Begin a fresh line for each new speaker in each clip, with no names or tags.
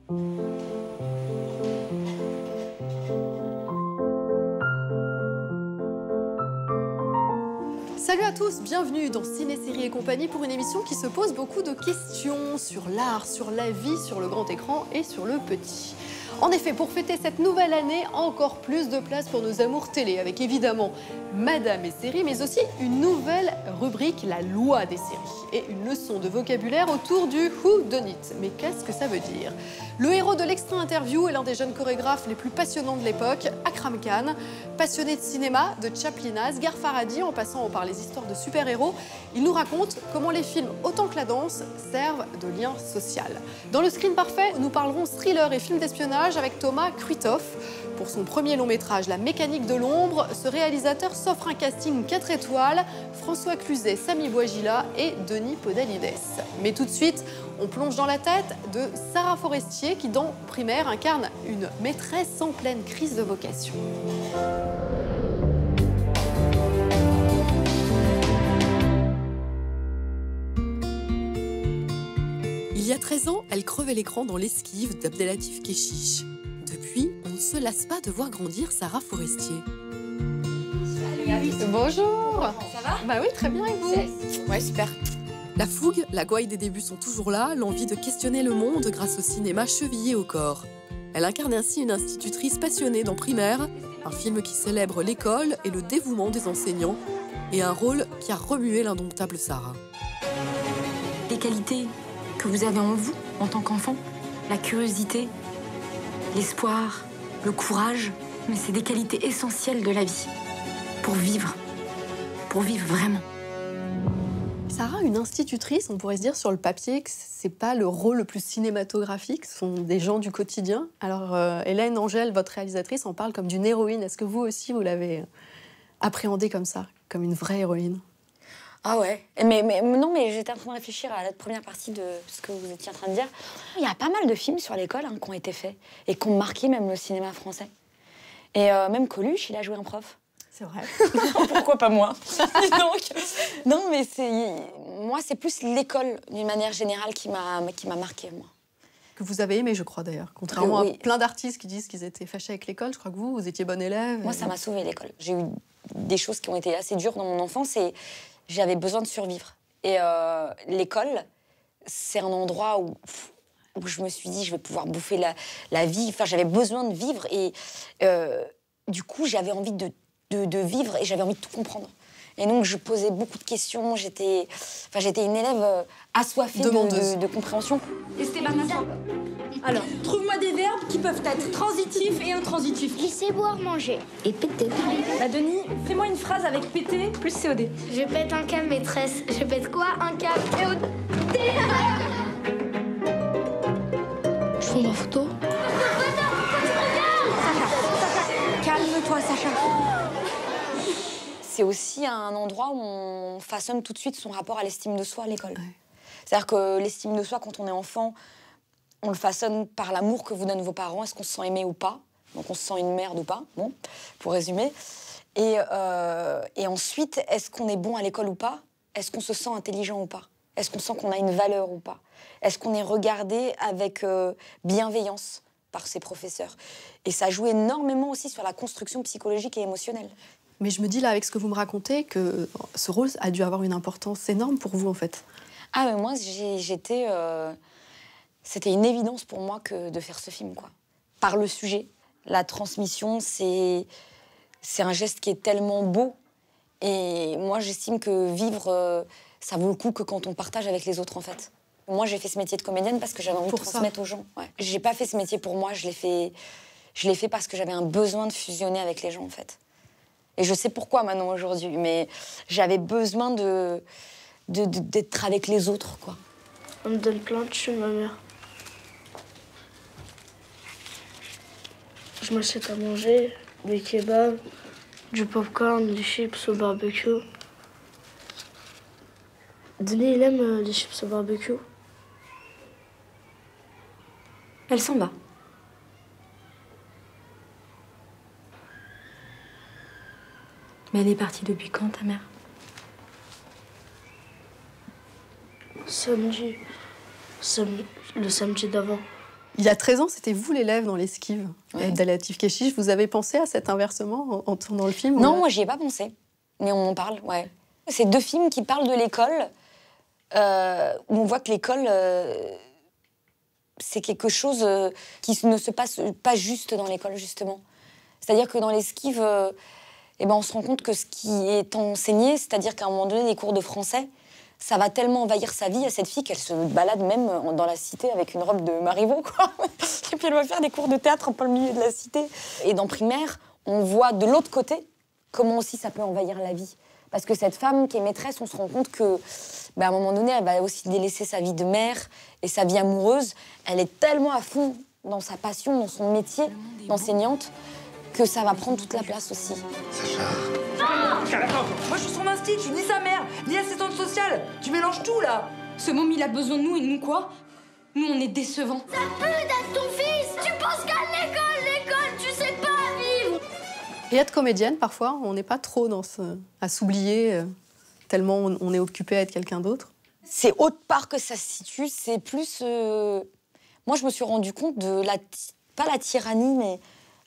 Salut à tous, bienvenue dans Ciné, Série et compagnie pour une émission qui se pose beaucoup de questions sur l'art, sur la vie, sur le grand écran et sur le petit. En effet, pour fêter cette nouvelle année, encore plus de place pour nos amours télé, avec évidemment Madame et séries, mais aussi une nouvelle rubrique, la loi des séries, et une leçon de vocabulaire autour du Who Done It. Mais qu'est-ce que ça veut dire? Le héros de l'extra interview est l'un des jeunes chorégraphes les plus passionnants de l'époque, Akram Khan. Passionné de cinéma, de Chaplin, Asghar Farhadi, en passant par les histoires de super-héros, il nous raconte comment les films, autant que la danse, servent de lien social. Dans le Screen Parfait, nous parlerons thriller et films d'espionnage avec Thomas Kruithoff. Pour son premier long métrage, La mécanique de l'ombre, ce réalisateur s'offre un casting 4 étoiles, François Cluzet, Samy Bouajila et Denis Podalides. Mais tout de suite, on plonge dans la tête de Sarah Forestier qui, dans Primaire, incarne une maîtresse en pleine crise de vocation. Il y a 13 ans, elle crevait l'écran dans L'Esquive d'Abdelatif Kechiche. Depuis, on ne se lasse pas de voir grandir Sarah Forestier. Bonjour.
Ça va?
Bah oui, très bien, et vous?
Ouais, super.
La fougue, la gouaille des débuts sont toujours là, l'envie de questionner le monde grâce au cinéma chevillé au corps. Elle incarne ainsi une institutrice passionnée dans Primaire, un film qui célèbre l'école et le dévouement des enseignants, et un rôle qui a remué l'indomptable Sarah.
Les qualités que vous avez en vous, en tant qu'enfant, la curiosité, l'espoir, le courage, mais c'est des qualités essentielles de la vie. Pour vivre vraiment.
Sarah, une institutrice, on pourrait se dire sur le papier que c'est pas le rôle le plus cinématographique, ce sont des gens du quotidien. Alors Hélène Angèle, votre réalisatrice, en parle comme d'une héroïne. Est-ce que vous aussi, vous l'avez appréhendée comme ça, comme une vraie héroïne?
Ah ouais, mais non, mais j'étais en train de réfléchir à la première partie de ce que vous étiez en train de dire. Il y a pas mal de films sur l'école qui ont été faits et qui ont marqué même le cinéma français. Et même Coluche, il a joué un prof.
C'est vrai.
Pourquoi pas moi? Donc, non, mais moi, c'est plus l'école, d'une manière générale, qui m'a marquée, moi.
Que vous avez aimé, je crois, d'ailleurs. Contrairement
oui.
à plein d'artistes qui disent qu'ils étaient fâchés avec l'école, je crois que vous étiez bonne élève.
Moi, ça m'a sauvé l'école. J'ai eu des choses qui ont été assez dures dans mon enfance et j'avais besoin de survivre. Et l'école, c'est un endroit où je me suis dit, je vais pouvoir bouffer la vie. Enfin, j'avais besoin de vivre et du coup, j'avais envie de vivre et j'avais envie de tout comprendre. Et donc, je posais beaucoup de questions. J'étais une élève assoiffée de compréhension.
Esteban, alors, trouve-moi des verbes qui peuvent être transitifs et intransitifs.
Laisser, boire, manger. Et péter.
Bah, Denis, fais-moi une phrase avec péter plus COD.
Je pète un câble, maîtresse. Je pète quoi? Un câble. COD.
Je fais ma photo.
Calme-toi, Sacha.
C'est aussi un endroit où on façonne tout de suite son rapport à l'estime de soi à l'école.
Ouais.
C'est-à-dire que l'estime de soi, quand on est enfant, on le façonne par l'amour que vous donnent vos parents. Est-ce qu'on se sent aimé ou pas? Donc on se sent une merde ou pas, bon, pour résumer. Et ensuite, est-ce qu'on est bon à l'école ou pas? Est-ce qu'on se sent intelligent ou pas? Est-ce qu'on sent qu'on a une valeur ou pas? Est-ce qu'on est regardé avec bienveillance par ses professeurs? Et ça joue énormément aussi sur la construction psychologique et émotionnelle.
Mais je me dis là, avec ce que vous me racontez, que ce rôle a dû avoir une importance énorme pour vous, en fait.
Ah, mais moi, c'était une évidence pour moi que de faire ce film, quoi. Par le sujet, la transmission, c'est un geste qui est tellement beau. Et moi, j'estime que vivre, ça vaut le coup que quand on partage avec les autres, en fait. Moi, j'ai fait ce métier de comédienne parce que j'avais envie de transmettre aux gens. Ouais. J'ai pas fait ce métier pour moi, je l'ai fait parce que j'avais un besoin de fusionner avec les gens, en fait. Et je sais pourquoi maintenant, aujourd'hui, mais j'avais besoin d'être avec les autres, quoi.
On me donne plein de choses, ma mère. Je m'achète à manger, des kebabs, du popcorn, des chips au barbecue. Denis, il aime les chips au barbecue.
Elle s'en va. Mais elle est partie depuis quand, ta mère?
Samedi. Le samedi d'avant.
Il y a 13 ans, c'était vous l'élève dans l'esquive. Ouais. Abdelatif Kechiche, vous avez pensé à cet inversement en tournant le film?
Non, moi, j'y ai pas pensé. Mais on en parle, ouais. C'est 2 films qui parlent de l'école, où on voit que l'école, c'est quelque chose qui ne se passe pas juste dans l'école, justement. C'est-à-dire que dans l'esquive, on se rend compte que ce qui est enseigné, c'est-à-dire qu'à un moment donné, les cours de français, ça va tellement envahir sa vie à cette fille qu'elle se balade même dans la cité avec une robe de Marivaux, quoi. Et puis elle va faire des cours de théâtre en plein milieu de la cité. Et dans primaire, on voit de l'autre côté comment aussi ça peut envahir la vie. Parce que cette femme qui est maîtresse, on se rend compte que, à un moment donné, elle va aussi délaisser sa vie de mère et sa vie amoureuse. Elle est tellement à fond dans sa passion, dans son métier d'enseignante, que ça va prendre toute la place aussi.
Sacha.
Moi, je suis son instit, je suis ni sa mère, ni assistante sociale. Tu mélanges tout, là.
Ce môme, il a besoin de nous, et nous quoi? Nous, on est décevants.
Ça peut d'être ton fils. Tu penses qu'à l'école, tu sais pas vivre.
Et être comédienne, parfois, on n'est pas trop à s'oublier, tellement on est occupé à être quelqu'un d'autre.
C'est autre part que ça se situe, c'est plus... Moi, je me suis rendu compte de pas la tyrannie, mais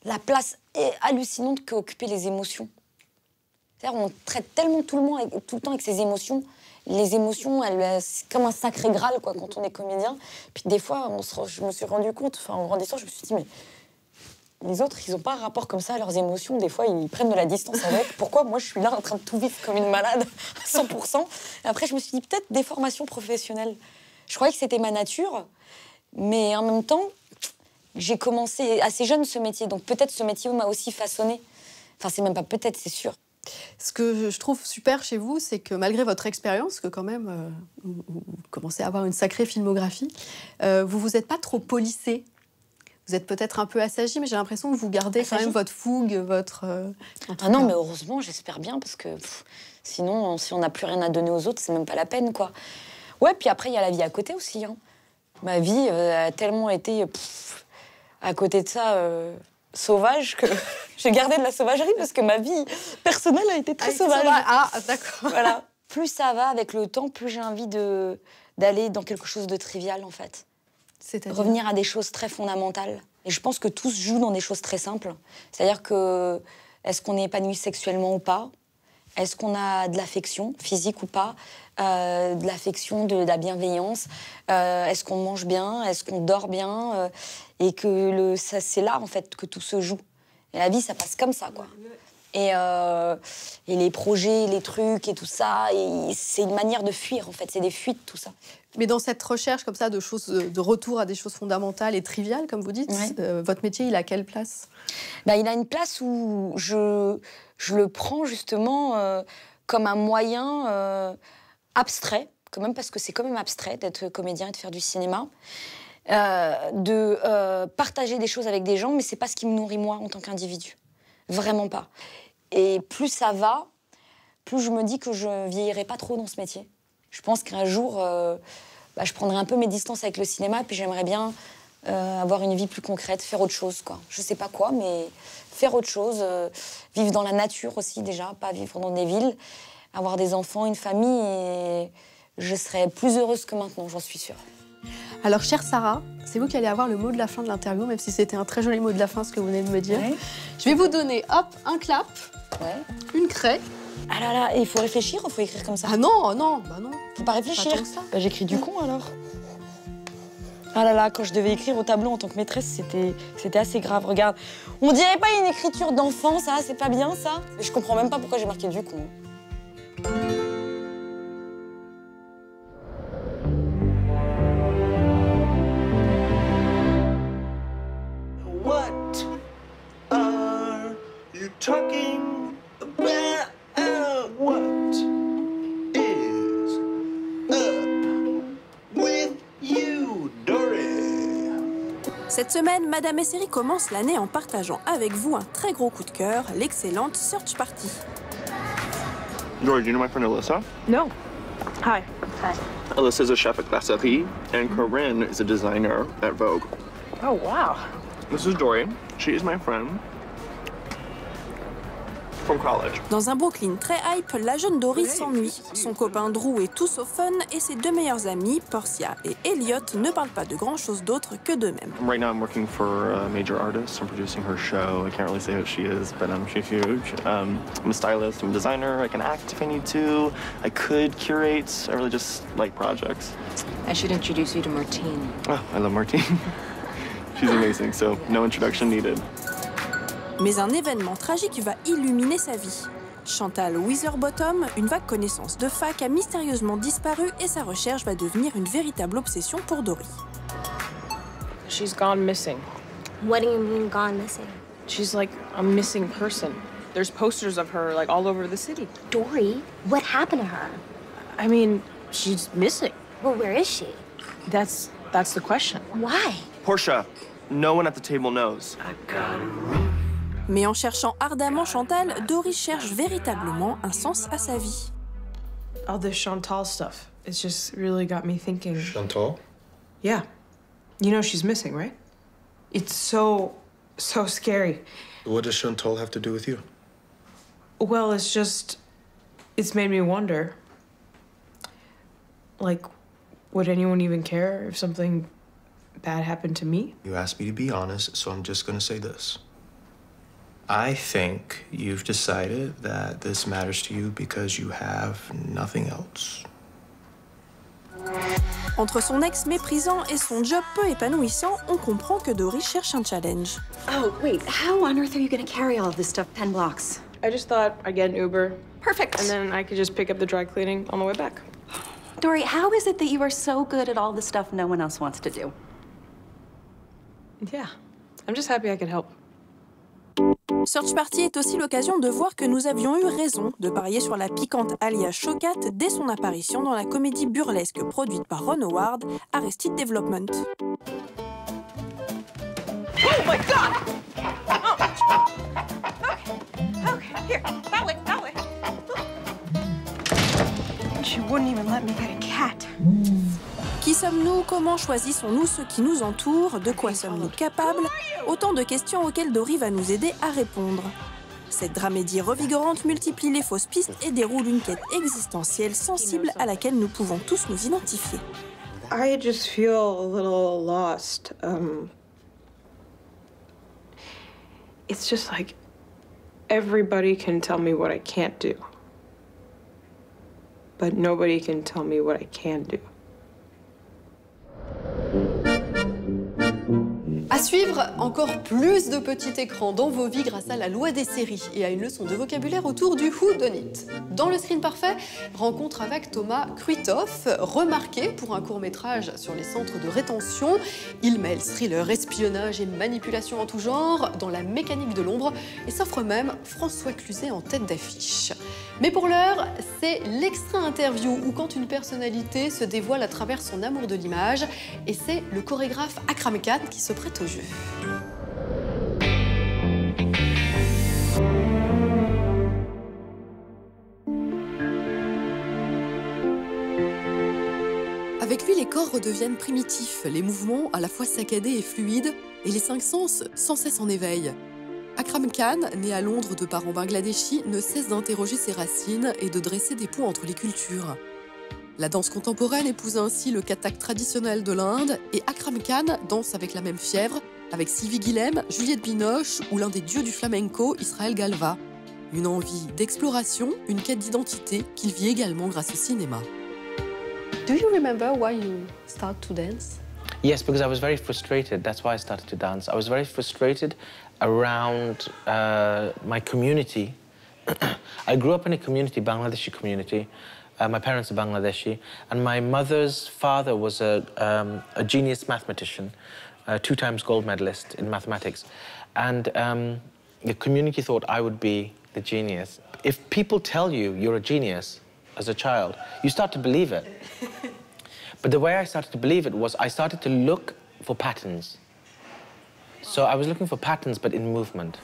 la place hallucinante qu'occupaient les émotions. C'est-à-dire, on traite tellement tout le temps avec ses émotions. Les émotions, c'est comme un sacré graal, quoi, quand on est comédien. Puis des fois, je me suis rendu compte, en grandissant, je me suis dit, mais les autres, ils n'ont pas un rapport comme ça à leurs émotions. Des fois, ils prennent de la distance avec. Pourquoi moi, je suis là en train de tout vivre comme une malade, à 100%. Et après, je me suis dit, peut-être des formations professionnelles. Je croyais que c'était ma nature, mais en même temps, j'ai commencé assez jeune ce métier. Donc peut-être ce métier m'a aussi façonné. Enfin, c'est même pas peut-être, c'est sûr.
Ce que je trouve super chez vous, c'est que malgré votre expérience, que quand même, vous commencez à avoir une sacrée filmographie, vous vous êtes pas trop polissé. Vous êtes peut-être un peu assagi, mais j'ai l'impression que vous gardez quand même votre fougue, votre...
Ah non, mais heureusement, j'espère bien, parce que sinon, si on n'a plus rien à donner aux autres, c'est même pas la peine, quoi. Ouais, puis après, il y a la vie à côté aussi. Hein. Ma vie a tellement été, à côté de ça, sauvage, que j'ai gardé de la sauvagerie, parce que ma vie personnelle a été très sauvage.
Ah, d'accord.
Voilà. Plus ça va avec le temps, plus j'ai envie d'aller dans quelque chose de trivial, en fait. Revenir à des choses très fondamentales. Et je pense que tout se joue dans des choses très simples. C'est-à-dire que, est-ce qu'on est épanoui sexuellement ou pas? Est-ce qu'on a de l'affection, physique ou pas? De l'affection, de la bienveillance? Est-ce qu'on mange bien? Est-ce qu'on dort bien? Et que c'est là, en fait, que tout se joue. Et la vie, ça passe comme ça, quoi. Et les projets, les trucs et tout ça, c'est une manière de fuir, en fait. C'est des fuites, tout ça.
Mais dans cette recherche comme ça de retour à des choses fondamentales et triviales, comme vous dites, ouais. Votre métier, il a quelle place?
Il a une place où je le prends justement comme un moyen abstrait, quand même, parce que c'est quand même abstrait d'être comédien et de faire du cinéma, de partager des choses avec des gens, mais c'est pas ce qui me nourrit moi en tant qu'individu. Vraiment pas. Et plus ça va, plus je me dis que je vieillirai pas trop dans ce métier. Je pense qu'un jour, je prendrai un peu mes distances avec le cinéma, puis j'aimerais bien avoir une vie plus concrète, faire autre chose, quoi. Je sais pas quoi, mais faire autre chose, vivre dans la nature aussi déjà, pas vivre dans des villes, avoir des enfants, une famille, et je serais plus heureuse que maintenant, j'en suis sûre.
Alors, chère Sarah, c'est vous qui allez avoir le mot de la fin de l'interview, même si c'était un très joli mot de la fin, ce que vous venez de me dire. Ouais. Je vais vous donner, hop, un clap, une craie.
Ah là là, il faut réfléchir ou faut écrire comme ça?
Ah non, non, bah non.
Faut pas réfléchir. J'écris du con alors. Ah là là, quand je devais écrire au tableau en tant que maîtresse, c'était assez grave. Regarde, on dirait pas une écriture d'enfant, ça, c'est pas bien ça. Je comprends même pas pourquoi j'ai marqué du con.
What are you talking about? What is up with you, Dory?
Cette semaine, Madame Esseri commence l'année en partageant avec vous un très gros coup de cœur, l'excellente Search Party.
Dory, do you know my friend Alyssa?
No. Hi.
Hi. Alyssa is a chef at Brasserie, and Corinne is a designer at Vogue.
Oh, wow.
This is Dory. She is my friend. from college.
Dans un Brooklyn très hype, la jeune Dory s'ennuie. Son copain Drew est tout sauf fun et ses deux meilleurs amis, Portia et Elliot, ne parlent pas de grand-chose d'autre que d'eux-mêmes.
Right now I'm working for a major artist. I'm producing her show. I can't really say who she is, but she's huge. I'm a stylist, I'm a designer. I can act if I need to. I could curate. I really just like projects.
I should introduce you to Martine.
Oh, I love Martine. She's amazing, so no introduction needed.
Mais un événement tragique va illuminer sa vie. Chantal Witherbottom, une vague connaissance de fac, a mystérieusement disparu et sa recherche va devenir une véritable obsession pour Dory.
She's gone missing.
What do you mean gone missing?
She's like a missing person. There's posters of her like all over the city.
Dory, what happened to her?
I mean, she's missing.
Well, where is she?
That's the question.
Why?
Portia, no one at the table knows.
Mais en cherchant ardemment Chantal, Dory cherche véritablement un sens à sa vie.
All this Chantal stuff, it's just really got me thinking.
Chantal?
Yeah. You know she's missing, right? It's so scary.
What does Chantal have to do with you?
Well, it's made me wonder. Like, would anyone even care if something bad happened to me?
You asked me to be honest, so I'm just gonna say this. I think you've decided that this matters to you because you have nothing else.
Entre son ex méprisant et son job peu épanouissant, on comprend que Dory cherche un challenge.
Oh, wait, how on earth are you gonna carry all of this stuff 10 blocks?
I just thought I'd get an Uber.
Perfect.
And then I could just pick up the dry cleaning on the way back.
Dory, how is it that you are so good at all the stuff no one else wants to do?
Yeah, I'm just happy I could help.
Search Party est aussi l'occasion de voir que nous avions eu raison de parier sur la piquante Alia Shawkat dès son apparition dans la comédie burlesque produite par Ron Howard, Arrested Development.
Oh my God! Okay, here, that way. She wouldn't even let me get a cat.
Qui sommes-nous? Comment choisissons-nous ceux qui nous entourent? De quoi sommes-nous capables? Autant de questions auxquelles Dory va nous aider à répondre. Cette dramédie revigorante multiplie les fausses pistes et déroule une quête existentielle sensible à laquelle nous pouvons tous nous identifier.
I just feel a little lost. It's just like everybody can tell me what I can't do. But nobody can tell me what I can do.
À suivre, encore plus de petits écrans dans vos vies grâce à la loi des séries et à une leçon de vocabulaire autour du whodunit. Dans le screen parfait, rencontre avec Thomas Kruithoff, remarqué pour un court-métrage sur les centres de rétention. Il mêle thriller, espionnage et manipulation en tout genre dans la mécanique de l'ombre et s'offre même François Cluzet en tête d'affiche. Mais pour l'heure, c'est l'extra interview où quand une personnalité se dévoile à travers son amour de l'image et c'est le chorégraphe Akram Khan qui se prête au jeu. Avec lui, les corps redeviennent primitifs, les mouvements à la fois saccadés et fluides, et les cinq sens sans cesse en éveil. Akram Khan, né à Londres de parents bangladeshis, ne cesse d'interroger ses racines et de dresser des ponts entre les cultures. La danse contemporaine épouse ainsi le Kathak traditionnel de l'Inde et Akram Khan danse avec la même fièvre avec Sylvie Guillem, Juliette Binoche ou l'un des dieux du flamenco, Israël Galva. Une envie d'exploration, une quête d'identité qu'il vit également grâce au cinéma. Do you remember why you started to dance?
Yes, because I was very frustrated. That's why I started to dance. I was very frustrated around my community. I grew up in a community, Bangladeshi community. My parents are Bangladeshi, and my mother's father was a genius mathematician, 2 times gold medalist in mathematics. And the community thought I would be the genius. If people tell you you're a genius as a child, you start to believe it. But the way I started to believe it was I started to look for patterns. So I was looking for patterns, but in movement.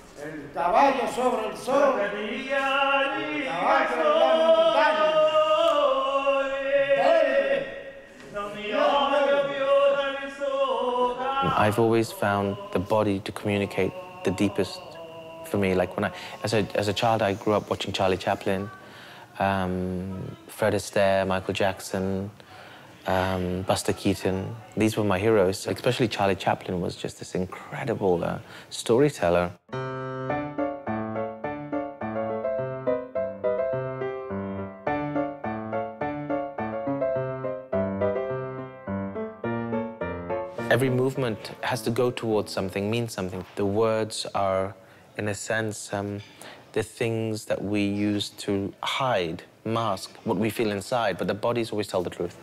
I've always found the body to communicate the deepest for me. Like when as a child, I grew up watching Charlie Chaplin, Fred Astaire, Michael Jackson, Buster Keaton. These were my heroes. Especially Charlie Chaplin was just this incredible storyteller. Every movement has to go towards something, mean something. The words are, in a sense, the things that we use to hide, mask what we feel inside, but the bodies always tell the truth.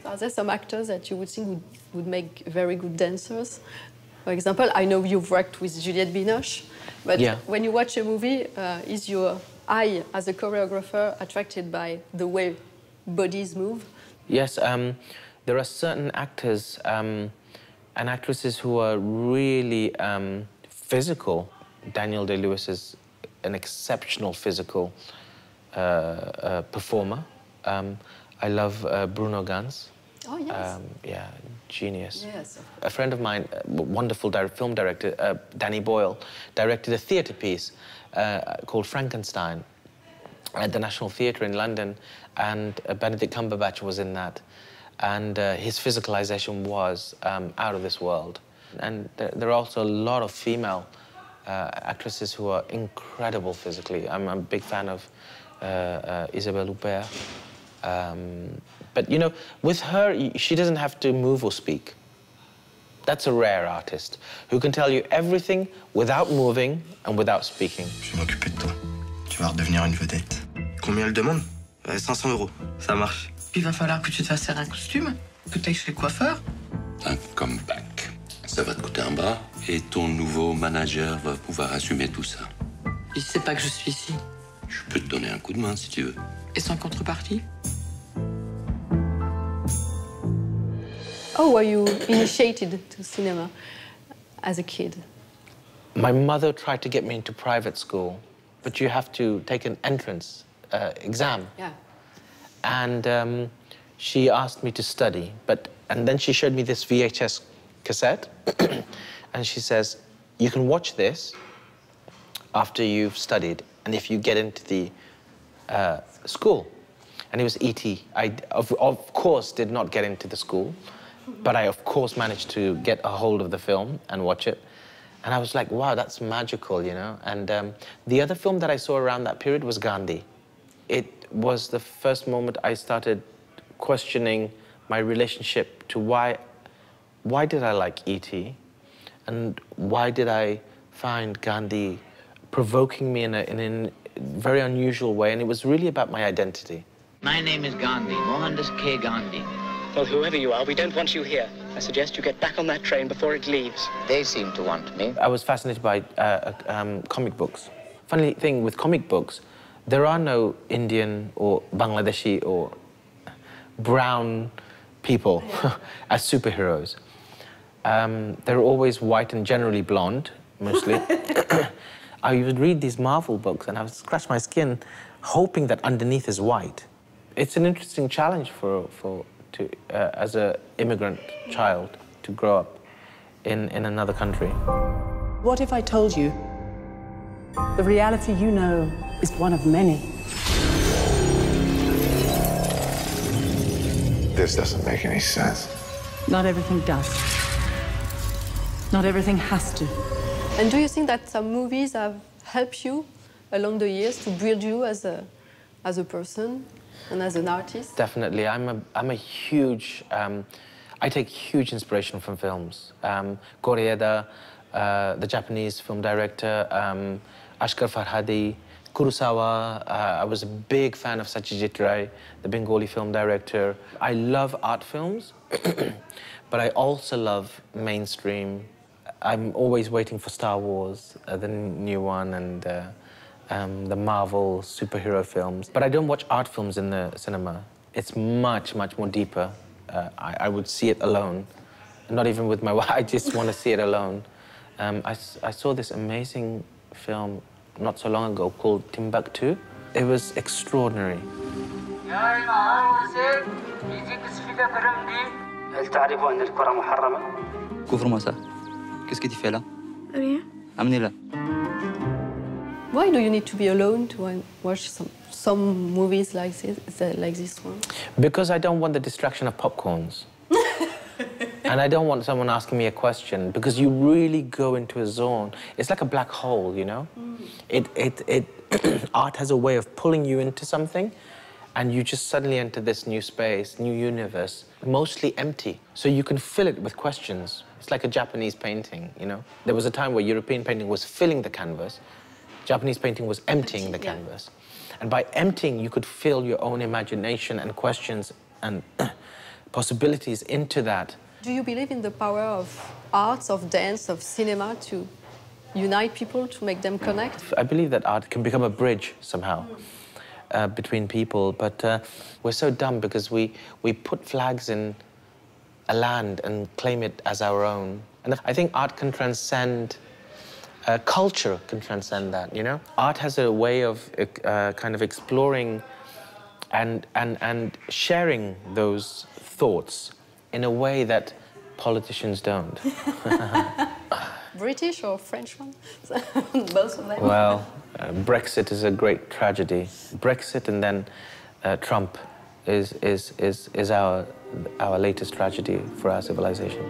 Are there some actors that you would think would make very good dancers? For example, I know you've worked with Juliette Binoche, but when you watch a movie, is your eye as a choreographer attracted by the way bodies move?
Yes, there are certain actors and actresses who are really physical. Daniel Day-Lewis is an exceptional physical performer. I love Bruno Ganz.
Oh, yes.
Yeah, genius.
Yes.
A friend of mine, wonderful film director, Danny Boyle, directed a theatre piece called Frankenstein at the National Theatre in London, and Benedict Cumberbatch was in that. And his physicalization was out of this world. And there are also a lot of female actresses who are incredible physically. I'm a big fan of Isabelle Huppert. But, you know, with her, she doesn't have to move or speak. That's a rare artist who can tell you everything without moving and without speaking.
Je vais m'occuper de toi. Tu vas redevenir une vedette. Combien elle demande? 500 €. Ça marche.
Il va falloir que tu te fasses faire un costume, que tu ailles chez le coiffeur.
Un comeback. Ça va te coûter un bras et ton nouveau manager va pouvoir assumer tout ça.
Il sait pas que je suis ici.
Je peux te donner un coup de main si tu veux.
Et sans contrepartie?
How were you initiated to cinema as a kid?
My mother tried to get me into private school, but you have to take an entrance exam.
Yeah.
And she asked me to study, and then she showed me this VHS cassette, and she says, you can watch this after you've studied, and if you get into the school. And it was E.T. I, of course, did not get into the school, but I, of course, managed to get a hold of the film and watch it. And I was like, wow, that's magical, you know? And the other film that I saw around that period was Gandhi. It was the first moment I started questioning my relationship to why did I like E.T. and why did I find Gandhi provoking me in a very unusual way, and it was really about my identity.
My name is Gandhi, Mohandas K. Gandhi.
Well, whoever you are, we don't want you here. I suggest you get back on that train before it leaves.
They seem to want me.
I was fascinated by comic books. Funny thing with comic books, there are no Indian or Bangladeshi or brown people as superheroes. They're always white and generally blonde, mostly. I would read these Marvel books and I would scratch my skin hoping that underneath is white. It's an interesting challenge as an immigrant child to grow up in another country.
What if I told you the reality you know is one of many?
This doesn't make any sense.
Not everything does. Not everything has to.
And do you think that some movies have helped you along the years to build you as a person and as an artist?
Definitely. I'm a huge... I take huge inspiration from films. Koreeda, the Japanese film director, Ashkar Farhadi, Kurosawa. I was a big fan of Satyajit Ray, the Bengali film director. I love art films, but I also love mainstream. I'm always waiting for Star Wars, the new one, and the Marvel superhero films. But I don't watch art films in the cinema. It's much, much more deeper. I would see it alone, not even with my wife. I just want to see it alone. I saw this amazing film not so long ago called Timbuktu. It was extraordinary.
هل تعرف أن الكرة محرمة؟
Couvre-moi ça. Qu'est-ce que tu fais là?
Rien.
Amenez-la.
Why do you need to be alone to watch some movies like this one?
Because I don't want the distraction of popcorns. And I don't want someone asking me a question, because you really go into a zone. It's like a black hole, you know? Art has a way of pulling you into something, and you just suddenly enter this new space, new universe, mostly empty. So you can fill it with questions. It's like a Japanese painting, you know? There was a time where European painting was filling the canvas. Japanese painting was emptying the canvas. And by emptying, you could fill your own imagination and questions and possibilities into that.
Do you believe in the power of arts, of dance, of cinema to unite people, to make them connect?
I believe that art can become a bridge somehow between people, but we're so dumb because we put flags in a land and claim it as our own. And I think art can transcend, culture can transcend that, you know? Art has a way of kind of exploring and sharing those thoughts in a way that politicians don't.
British or French one? Both of them?
Well, Brexit is a great tragedy. Brexit and then Trump is our latest tragedy for our civilization.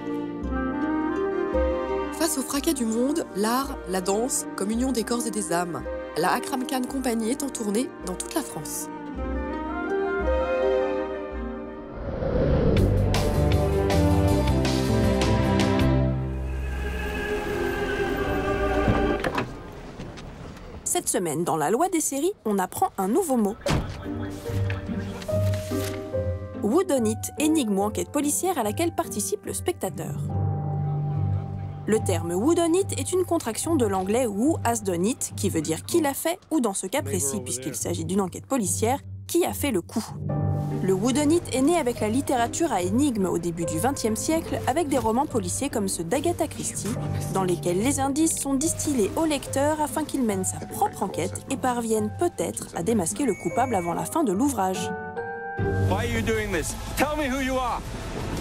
Face au fracas du monde, l'art, la danse, comme union des corps et des âmes, la Akram Khan Company est en tournée dans toute la France.
Cette semaine, dans la loi des séries, on apprend un nouveau mot. Whodunit, énigme ou enquête policière à laquelle participe le spectateur. Le terme whodunit est une contraction de l'anglais who has done it, qui veut dire qui l'a fait, ou dans ce cas précis, puisqu'il s'agit d'une enquête policière, qui a fait le coup. Le whodunit est né avec la littérature à énigmes au début du XXe siècle, avec des romans policiers comme ceux d'Agatha Christie, dans lesquels les indices sont distillés au lecteur afin qu'il mène sa propre enquête et parvienne peut-être à démasquer le coupable avant la fin de l'ouvrage.
Why are you doing this? Tell me who you are.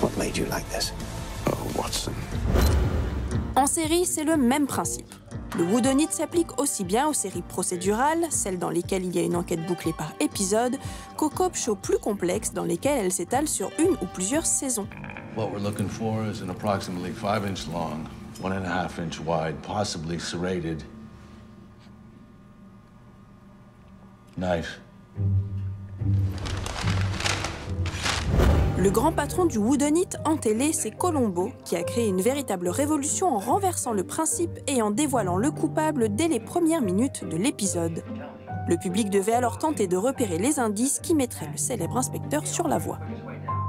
What made you like this? Oh, Watson.
En série, c'est le même principe. Le whodunit s'applique aussi bien aux séries procédurales, celles dans lesquelles il y a une enquête bouclée par épisode, qu'aux cop shows plus complexes dans lesquels elle s'étale sur une ou plusieurs saisons.
What we're looking for is an approximately 5-inch long, 1.5-inch wide, possibly serrated knife.
Le grand patron du whodunit en télé, c'est Colombo, qui a créé une véritable révolution en renversant le principe et en dévoilant le coupable dès les premières minutes de l'épisode. Le public devait alors tenter de repérer les indices qui mettraient le célèbre inspecteur sur la voie.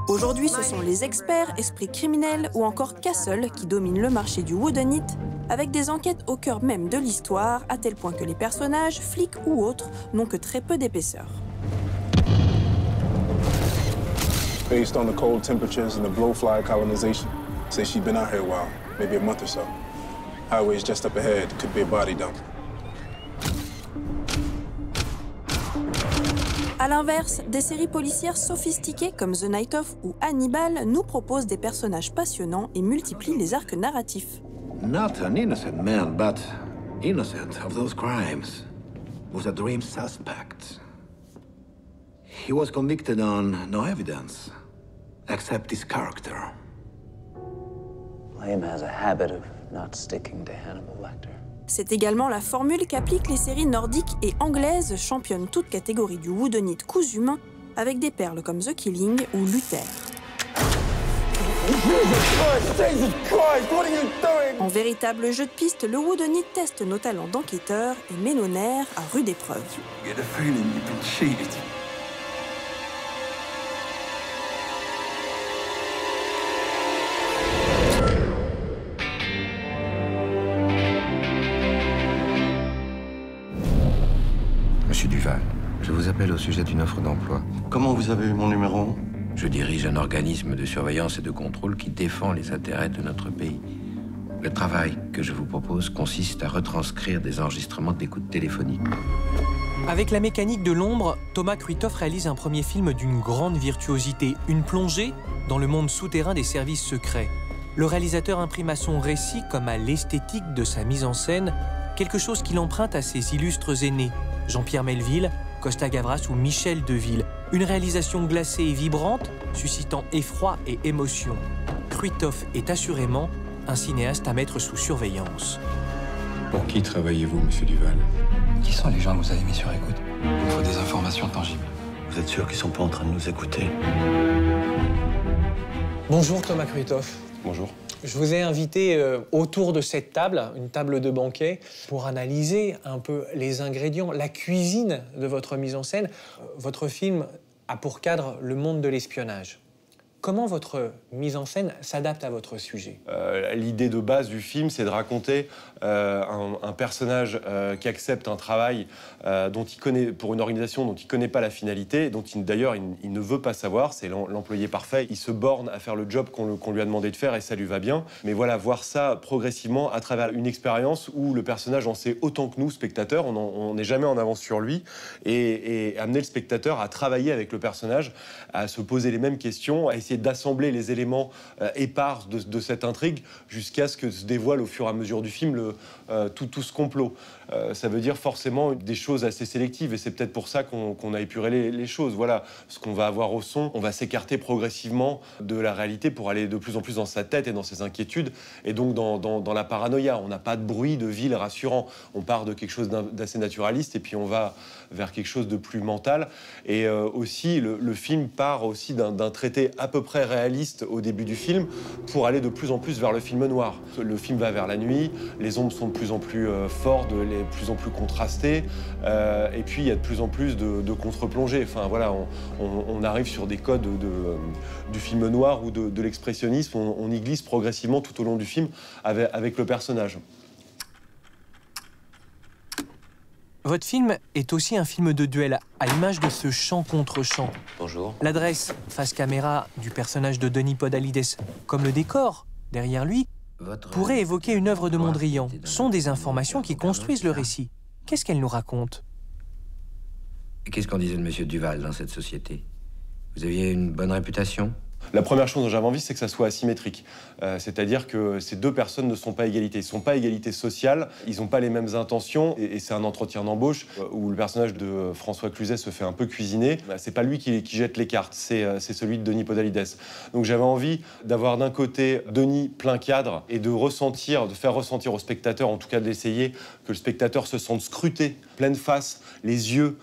Aujourd'hui, ce sont les experts, esprits criminels ou encore Castle qui dominent le marché du whodunit, avec des enquêtes au cœur même de l'histoire, à tel point que les personnages, flics ou autres, n'ont que très peu d'épaisseur.
Based on the cold temperatures and the blowfly colonization, say she'd been out here a while, maybe a month or so. Highway's just up ahead, could be a body dump.
A l'inverse, des séries policières sophistiquées comme The Night Of ou Hannibal nous proposent des personnages passionnants et multiplient les arcs narratifs.
Not an innocent man, but innocent of those crimes. Was a dream suspect. He was convicted on no evidence, except his character.
Blame has a habit of not sticking to Hannibal Lecter.
C'est également la formule qu'appliquent les séries nordiques et anglaises, championnes toutes catégories du whodunit cousu main, avec des perles comme The Killing ou Luther. En véritable jeu de piste, le whodunit teste nos talents d'enquêteurs et met nos nerfs à rude épreuve.
Monsieur Duval, je vous appelle au sujet d'une offre d'emploi.
Comment vous avez eu mon numéro?
Je dirige un organisme de surveillance et de contrôle qui défend les intérêts de notre pays. Le travail que je vous propose consiste à retranscrire des enregistrements d'écoute téléphonique.
Avec La mécanique de l'ombre, Thomas Kruithoff réalise un premier film d'une grande virtuosité, une plongée dans le monde souterrain des services secrets. Le réalisateur imprime à son récit, comme à l'esthétique de sa mise en scène, quelque chose qu'il emprunte à ses illustres aînés, Jean-Pierre Melville, Costa Gavras ou Michel Deville. Une réalisation glacée et vibrante, suscitant effroi et émotion. Kruithof est assurément un cinéaste à mettre sous surveillance.
Pour qui travaillez-vous, monsieur Duval?
Qui sont les gens que vous avez mis sur écoute? Il me faut des informations tangibles.
Vous êtes sûr qu'ils sont pas en train de nous écouter?
Bonjour Thomas Kruithof.
Bonjour.
Je vous ai invité autour de cette table, une table de banquet, pour analyser un peu les ingrédients, la cuisine de votre mise en scène. Votre film a pour cadre le monde de l'espionnage. Comment votre mise en scène s'adapte à votre sujet?
L'idée de base du film, c'est de raconter un personnage qui accepte un travail dont il connaît, pour une organisation dont il ne connaît pas la finalité, dont d'ailleurs il ne veut pas savoir, c'est l'employé parfait. Il se borne à faire le job qu'on lui a demandé de faire et ça lui va bien. Mais voilà, voir ça progressivement à travers une expérience où le personnage en sait autant que nous, spectateurs, on n'est jamais en avance sur lui, et amener le spectateur à travailler avec le personnage, à se poser les mêmes questions, à essayer d'assembler les éléments épars de cette intrigue jusqu'à ce que se dévoile au fur et à mesure du film tout ce complot. Ça veut dire forcément des choses assez sélectives et c'est peut-être pour ça qu'on a épuré les choses. Voilà, ce qu'on va avoir au son, on va s'écarter progressivement de la réalité pour aller de plus en plus dans sa tête et dans ses inquiétudes et donc dans la paranoïa. On n'a pas de bruit de ville rassurant. On part de quelque chose d'assez naturaliste et puis on va vers quelque chose de plus mental. Et aussi, le film part aussi d'un traité à peu près réaliste au début du film pour aller de plus en plus vers le film noir. Le film va vers la nuit, les ombres sont de plus en plus fortes, de plus en plus contrastées, et puis il y a de plus en plus de contre-plongées. Enfin voilà, on arrive sur des codes du film noir ou de l'expressionnisme, on y glisse progressivement tout au long du film avec le personnage.
Votre film est aussi un film de duel, à l'image de ce chant contre chant.
Bonjour.
L'adresse face caméra du personnage de Denis Podalides, comme le décor derrière lui, pourrait évoquer une œuvre de Mondrian. Sont des informations qui construisent le récit. Qu'est-ce qu'elles nous racontent?
Qu'est-ce qu'on disait de Monsieur Duval dans cette société? Vous aviez une bonne réputation?
La première chose dont j'avais envie, c'est que ça soit asymétrique. C'est-à-dire que ces deux personnes ne sont pas égalité. Ils ne sont pas égalité sociale, ils n'ont pas les mêmes intentions. Et c'est un entretien d'embauche où le personnage de François Cluzet se fait un peu cuisiner. C'est pas lui qui jette les cartes, c'est celui de Denis Podalides. Donc j'avais envie d'avoir d'un côté Denis plein cadre et de faire ressentir au spectateur, en tout cas d'essayer que le spectateur se sente scruté, pleine face, les yeux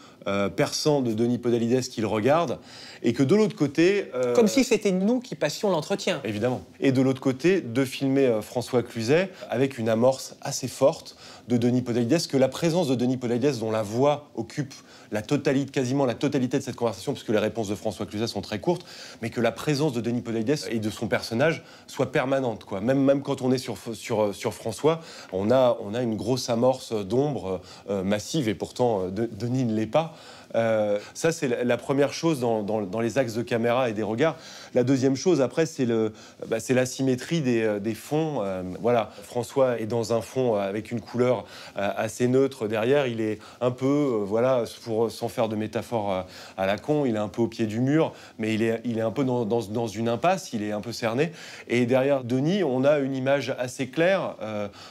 perçants de Denis Podalides qui le regarde, et que de l'autre côté...
Comme si c'était nous qui passions l'entretien.
Évidemment. Et de l'autre côté, de filmer François Cluzet avec une amorce assez forte de Denis Podalides, que la présence de Denis Podalides, dont la voix occupe quasiment la totalité de cette conversation, puisque les réponses de François Cluzet sont très courtes, mais que la présence de Denis Podalides et de son personnage soit permanente, quoi. Même quand on est sur François, on a une grosse amorce d'ombre massive, et pourtant Denis ne l'est pas. Ça, c'est la première chose dans les axes de caméra et des regards. La deuxième chose, après, c'est la symétrie des fonds. Voilà, François est dans un fond avec une couleur assez neutre derrière. Il est un peu, sans faire de métaphore à la con, il est un peu au pied du mur, mais il est un peu dans une impasse, il est un peu cerné. Et derrière Denis, on a une image assez claire.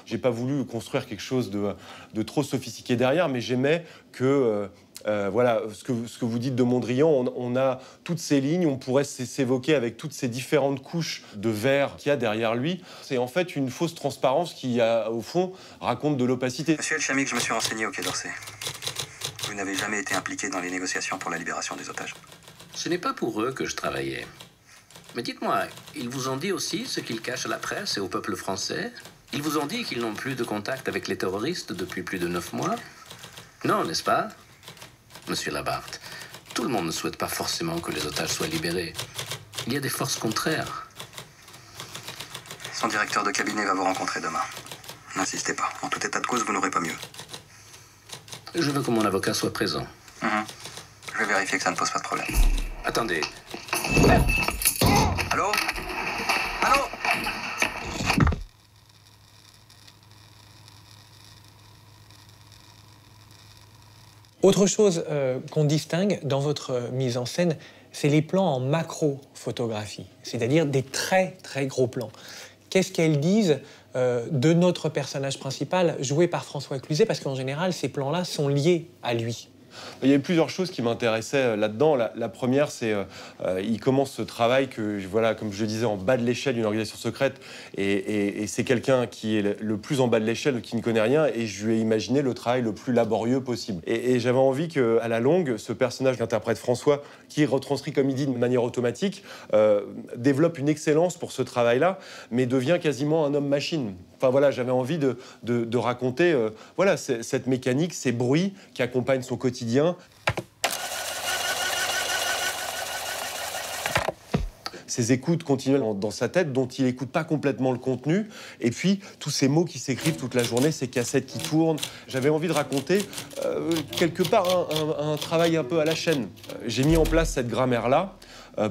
J'ai pas voulu construire quelque chose de trop sophistiqué derrière, mais j'aimais que... voilà, ce que vous dites de Mondrian, on a toutes ces lignes, on pourrait s'évoquer avec toutes ces différentes couches de verre qu'il y a derrière lui. C'est en fait une fausse transparence qui, au fond, raconte de l'opacité.
Monsieur Elchamic, je me suis renseigné au Quai d'Orsay. Vous n'avez jamais été impliqué dans les négociations pour la libération des otages.
Ce n'est pas pour eux que je travaillais. Mais dites-moi, ils vous ont dit aussi ce qu'ils cachent à la presse et au peuple français? Ils vous ont dit qu'ils n'ont plus de contact avec les terroristes depuis plus de 9 mois? Non, n'est-ce pas, Monsieur Labarthe? Tout le monde ne souhaite pas forcément que les otages soient libérés. Il y a des forces contraires.
Son directeur de cabinet va vous rencontrer demain. N'insistez pas. En tout état de cause, vous n'aurez pas mieux.
Je veux que mon avocat soit présent.
Je vais vérifier que ça ne pose pas de problème.
Attendez.
Allô? Allô?
Autre chose qu'on distingue dans votre mise en scène, c'est les plans en macro-photographie, c'est-à-dire des très très gros plans. qu'est-ce qu'elles disent de notre personnage principal, joué par François Cluzet, parce qu'en général, ces plans-là sont liés à lui.
Il y a plusieurs choses qui m'intéressaient là-dedans. La première, c'est il commence ce travail que, voilà, comme je le disais, en bas de l'échelle d'une organisation secrète. Et c'est quelqu'un qui est le plus en bas de l'échelle, qui ne connaît rien. Et je lui ai imaginé le travail le plus laborieux possible. Et j'avais envie qu'à la longue, ce personnage qu'interprète François, qui est retranscrit, comme il dit, de manière automatique, développe une excellence pour ce travail-là, mais devient quasiment un homme-machine. Enfin voilà, j'avais envie de raconter voilà, cette mécanique, ces bruits qui accompagnent son quotidien. Ces écoutes continuelles dans sa tête, dont il n'écoute pas complètement le contenu, et puis tous ces mots qui s'écrivent toute la journée, ces cassettes qui tournent. J'avais envie de raconter quelque part un travail un peu à la chaîne. J'ai mis en place cette grammaire-là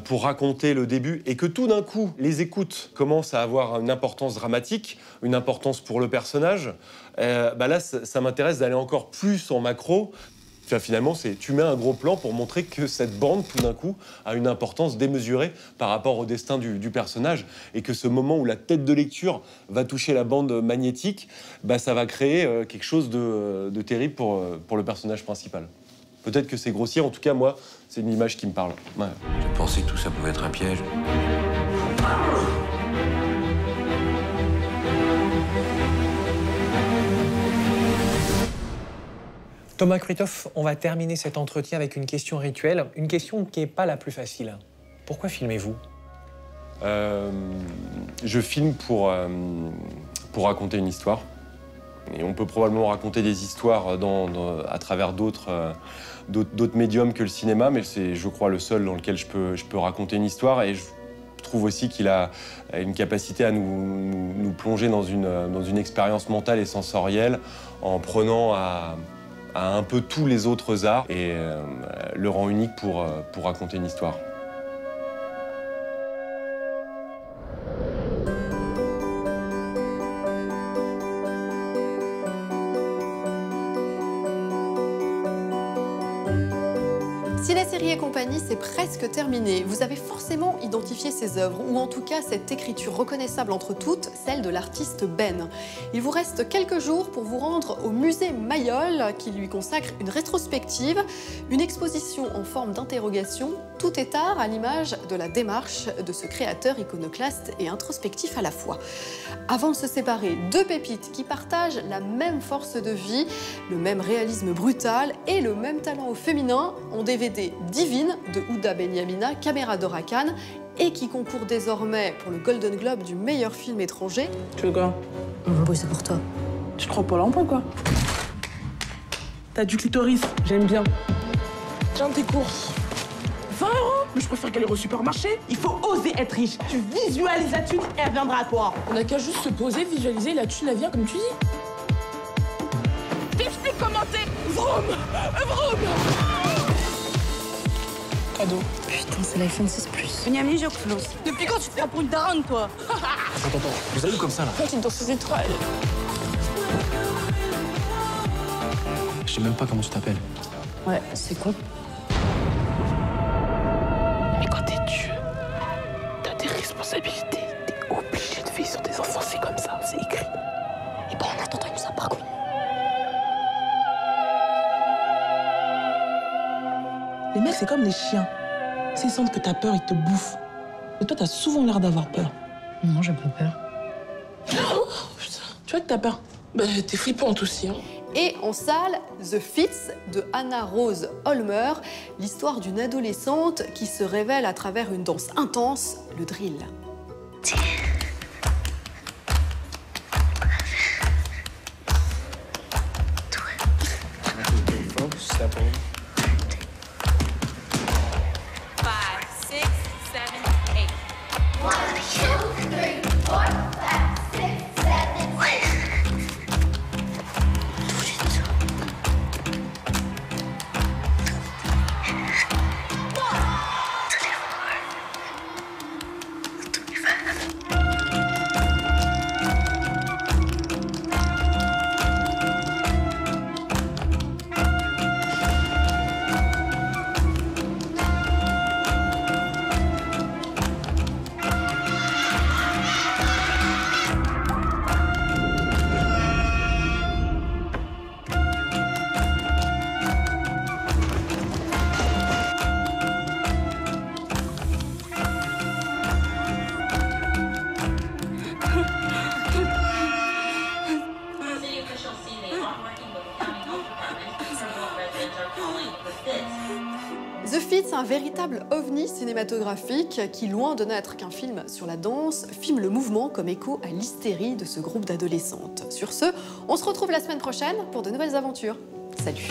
pour raconter le début, et que tout d'un coup, les écoutes commencent à avoir une importance dramatique, une importance pour le personnage. Là, ça m'intéresse d'aller encore plus en macro. Enfin, finalement, tu mets un gros plan pour montrer que cette bande, tout d'un coup, a une importance démesurée par rapport au destin du personnage, et que ce moment où la tête de lecture va toucher la bande magnétique, ça va créer quelque chose de terrible pour le personnage principal. Peut-être que c'est grossier, en tout cas, moi, c'est une image qui me parle. Ouais.
Je pensais que tout ça pouvait être un piège.
Thomas Kruithof, on va terminer cet entretien avec une question rituelle, une question qui n'est pas la plus facile. Pourquoi filmez-vous ?
Je filme pour raconter une histoire. Et on peut probablement raconter des histoires à travers d'autres médiums que le cinéma, mais c'est, je crois, le seul dans lequel je peux raconter une histoire. Et je trouve aussi qu'il a une capacité à nous plonger dans une expérience mentale et sensorielle en prenant à un peu tous les autres arts et le rend unique pour raconter une histoire.
Ciné-Série et compagnie, c'est presque terminé. Vous avez forcément identifié ses œuvres, ou en tout cas cette écriture reconnaissable entre toutes, celle de l'artiste Ben. Il vous reste quelques jours pour vous rendre au musée Mayol, qui lui consacre une rétrospective, une exposition en forme d'interrogation. Tout est art à l'image de la démarche de ce créateur iconoclaste et introspectif à la fois. Avant de se séparer, deux pépites qui partagent la même force de vie, le même réalisme brutal et le même talent au féminin en DVD Divine de Houda Benyamina, Caméra d'Orakan, et qui concourt désormais pour le Golden Globe du meilleur film étranger.
Tu veux quoi?
Oui, c'est pour toi.
Tu crois pas l'emploi, quoi? T'as du clitoris, j'aime bien. Tiens tes courses. 20 €? Mais je préfère qu'elle aille au supermarché. Il faut oser être riche. Tu visualises la thune et elle viendra à toi. On n'a qu'à juste se poser, visualiser, la thune, elle vient comme tu dis. T'expliques comment t'es. Vroom. Vroom. Cadeau.
Putain, c'est l'iPhone 6 Plus.
Benyamini Jokflos. Depuis quand tu te prends pour une daronne, toi?
Attends, vous allez où comme ça, là?
Petite danseuse étoile.
Je sais même pas comment tu t'appelles.
Ouais, c'est con.
Mais quand t'es Dieu, t'as des responsabilités. T'es obligé de veiller sur tes enfants, c'est comme ça, c'est écrit. Et bon, en attendant, il nous a pas reconnus. Les mecs, c'est comme des chiens. S'ils sentent que t'as peur, ils te bouffent. Mais toi, t'as souvent l'air d'avoir peur.
Non, j'ai pas peur.
Oh, putain. Tu vois que t'as peur? Bah, t'es flippante aussi, hein.
Et en salle, The Fits de Anna Rose Holmer, l'histoire d'une adolescente qui se révèle à travers une danse intense, le drill. un véritable ovni cinématographique qui, loin de n'être qu'un film sur la danse, filme le mouvement comme écho à l'hystérie de ce groupe d'adolescentes. Sur ce, on se retrouve la semaine prochaine pour de nouvelles aventures. Salut!